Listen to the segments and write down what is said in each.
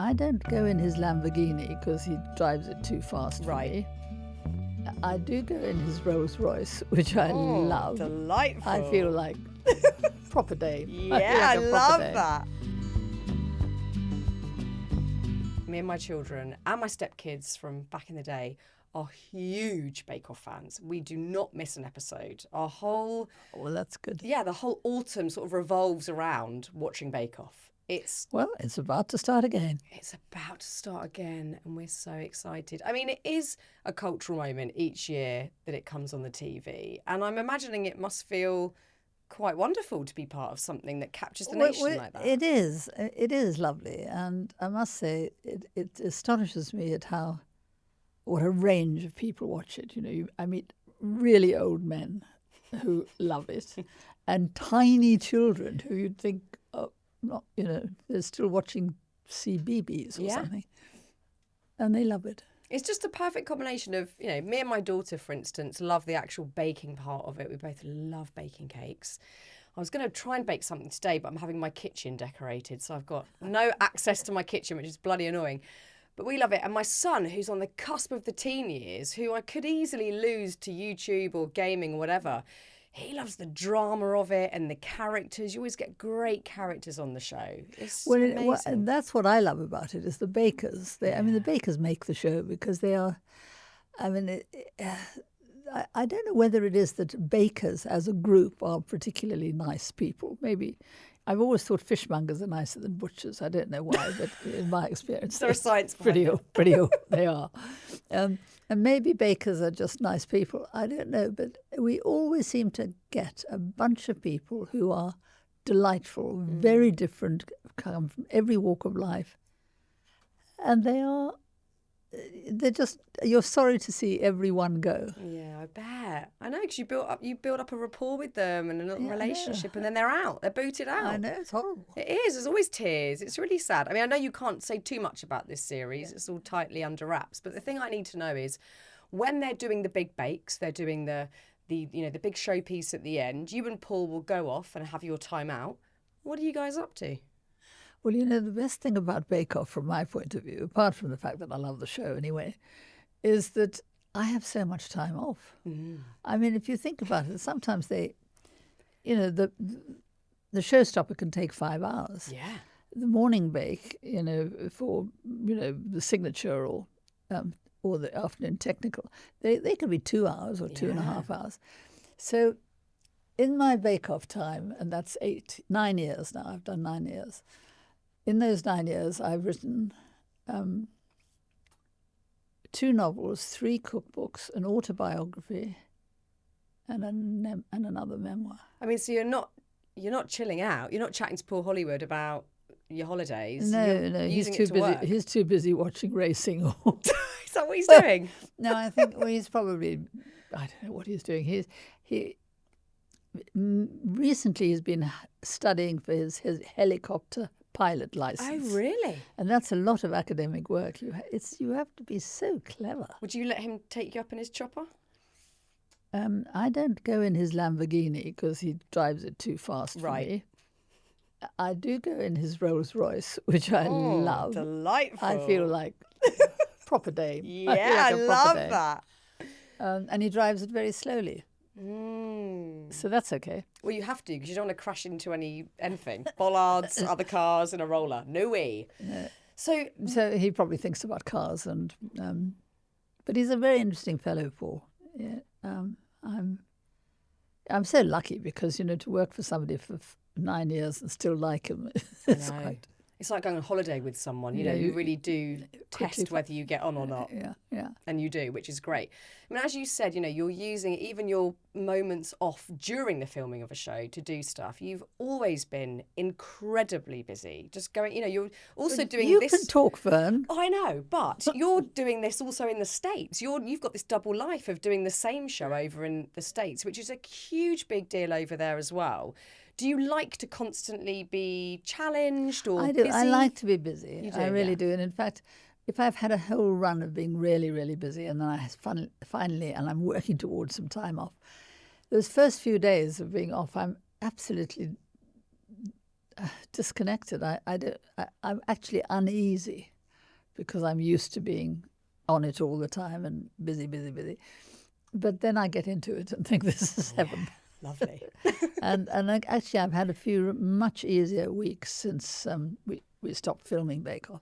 I don't go in his Lamborghini because he drives it too fast for Right. me. I do go in his Rolls Royce, which I love. Delightful. I feel like proper dame. Yeah, I feel like a proper love dame. that. Me and my children and my stepkids from back in the day are huge Bake Off fans. We do not miss an episode. Our whole, Well, that's good. the whole autumn sort of revolves around watching Bake Off. Well, it's about to start again. It's about to start again, and we're so excited. I mean, it is a cultural moment each year that it comes on the TV, and I'm imagining it must feel quite wonderful to be part of something that captures the nation like that. It is. It is lovely. And I must say, it astonishes me at what a range of people watch it. I meet really old men who love it and tiny children who you'd think, they're still watching CBeebies or something. And they love it. It's just a perfect combination of, me and my daughter, for instance, love the actual baking part of it. We both love baking cakes. I was going to try and bake something today, but I'm having my kitchen decorated, so I've got no access to my kitchen, which is bloody annoying. But we love it. And my son, who's on the cusp of the teen years, who I could easily lose to YouTube or gaming or whatever, he loves the drama of it and the characters. You always get great characters on the show. It's amazing. That's what I love about it, is the bakers. The bakers make the show because they are, I don't know whether it is that bakers as a group are particularly nice people. Maybe. I've always thought fishmongers are nicer than butchers. I don't know why, but in my experience, There's science pretty they are. And maybe bakers are just nice people. I don't know, but we always seem to get a bunch of people who are delightful, very different, come from every walk of life. And you're sorry to see everyone go. Yeah, I bet. I know, because you build up a rapport with them and a little relationship, and then they're out. They're booted out. I know, it's horrible. It is. There's always tears. It's really sad. I mean, I know you can't say too much about this series. It's all tightly under wraps. But the thing I need to know is, when they're doing the big bakes, they're doing the big showpiece at the end, you and Paul will go off and have your time out. What are you guys up to? Well, the best thing about Bake Off, from my point of view, apart from the fact that I love the show anyway, is that I have so much time off. I mean, if you think about it, sometimes the showstopper can take 5 hours. Yeah. The morning bake, for the signature or the afternoon technical, they can be 2 hours or 2.5 hours. So in my Bake Off time, and that's 9 years now, I've done 9 years. In those 9 years, I've written 2 novels, 3 cookbooks, an autobiography, and another memoir. I mean, so you're not chilling out. You're not chatting to Paul Hollywood about your holidays. No, he's too busy. Work. He's too busy watching racing. Is that what he's doing? No, I think he's probably. I don't know what he's doing. Recently he's been studying for his helicopter pilot license. Oh, really? And that's a lot of academic work. You have to be so clever. Would you let him take you up in his chopper? I don't go in his Lamborghini because he drives it too fast for me. I do go in his Rolls Royce, which I love. Delightful. I feel like proper dame. Yeah, I love that. And he drives it very slowly. So that's okay. Well, you have to, because you don't want to crash into anything. Bollards, other cars, and a roller. No way. No. So he probably thinks about cars, but he's a very interesting fellow, Paul. Yeah, I'm so lucky because to work for somebody for 9 years and still like him. It's like going on holiday with someone. You really do test whether you get on or not. Yeah. And you do, which is great. I mean, as you said, you're using even your moments off during the filming of a show to do stuff. You've always been incredibly busy. Just going, you're also doing this. You can talk, Fearne. Oh, I know, but you're doing this also in the States. You've got this double life of doing the same show over in the States, which is a huge, big deal over there as well. Do you like to constantly be challenged or busy? I like to be busy. You do, I really do. And in fact, if I've had a whole run of being really, really busy and then I finally, and I'm working towards some time off, those first few days of being off, I'm absolutely disconnected. I'm actually uneasy. because I'm used to being on it all the time and busy, busy, busy. But then I get into it and think this is heaven. Lovely. And actually, I've had a few much easier weeks since we stopped filming Bake Off.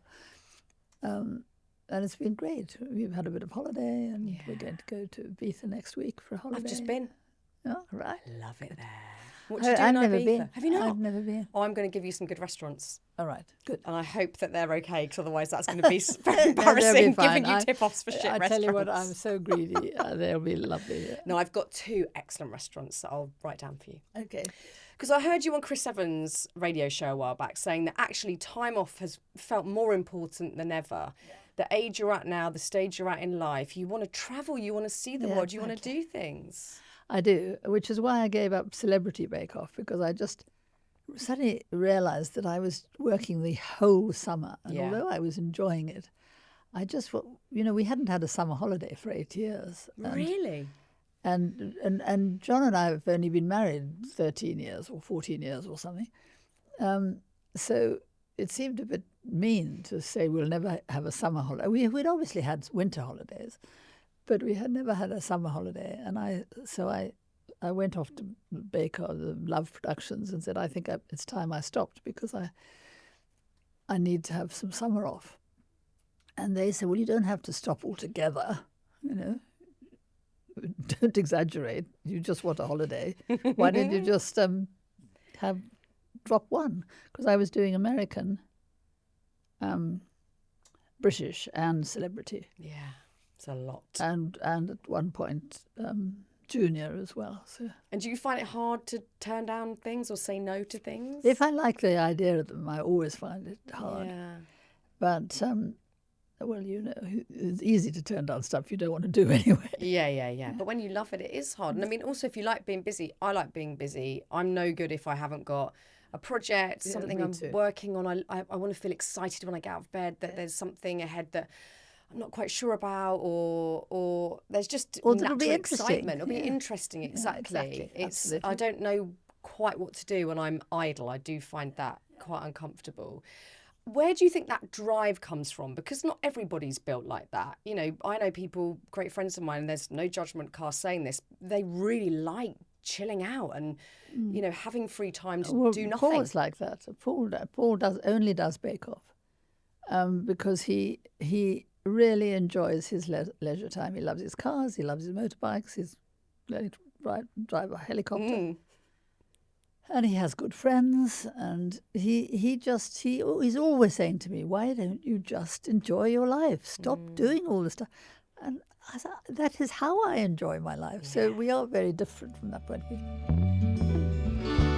And it's been great. We've had a bit of holiday, and we're going to go to Ibiza next week for a holiday. I've just been. Oh, right. Love it there. What do you do I've in never Ibiza? been. Have you not? I've never been. Oh, I'm going to give you some good restaurants. All right, good. And I hope that they're okay, because otherwise that's going to be very No, they'll be embarrassing, fine. giving you tip-offs for shit I restaurants. tell you what, I'm so greedy. They'll be lovely. Yeah. No, I've got 2 excellent restaurants that I'll write down for you. Okay. Because I heard you on Chris Evans' radio show a while back saying that actually time off has felt more important than ever. Yeah. The age you're at now, the stage you're at in life, you want to travel, you want to see the world, you want to do things. I do, which is why I gave up Celebrity Bake Off, because I just suddenly realised that I was working the whole summer. And although I was enjoying it, I just, we hadn't had a summer holiday for 8 years. Really? And John and I have only been married 13 years or 14 years or something. So it seemed a bit mean to say we'll never have a summer holiday. We'd obviously had winter holidays, but we had never had a summer holiday. And I went off to Baker, the Love Productions, and said, I think it's time I stopped, because I need to have some summer off. And they said, well, you don't have to stop altogether, Don't exaggerate. You just want a holiday. Why don't you just drop one? Because I was doing American, British, and Celebrity. Yeah, it's a lot. And at one point, Junior as well. So. And do you find it hard to turn down things or say no to things? If I like the idea of them, I always find it hard. Yeah. But well, it's easy to turn down stuff you don't want to do anyway. Yeah. But when you love it, it is hard. And I mean, also, if you like being busy, I like being busy. I'm no good if I haven't got a project, something I'm working on. I want to feel excited when I get out of bed that there's something ahead that I'm not quite sure about, or there's just natural excitement. It'll be interesting, exactly. I don't know quite what to do when I'm idle. I do find that quite uncomfortable. Where do you think that drive comes from? Because not everybody's built like that. I know people, great friends of mine, and there's no judgment cast saying this, they really like chilling out and, having free time to do nothing. Paul's like that. Paul only does Bake Off because he really enjoys his leisure time. He loves his cars, he loves his motorbikes, he's learning to drive a helicopter. And he has good friends, and he's always saying to me, why don't you just enjoy your life? Stop doing all this stuff. And I thought, that is how I enjoy my life. So we are very different from that point of view.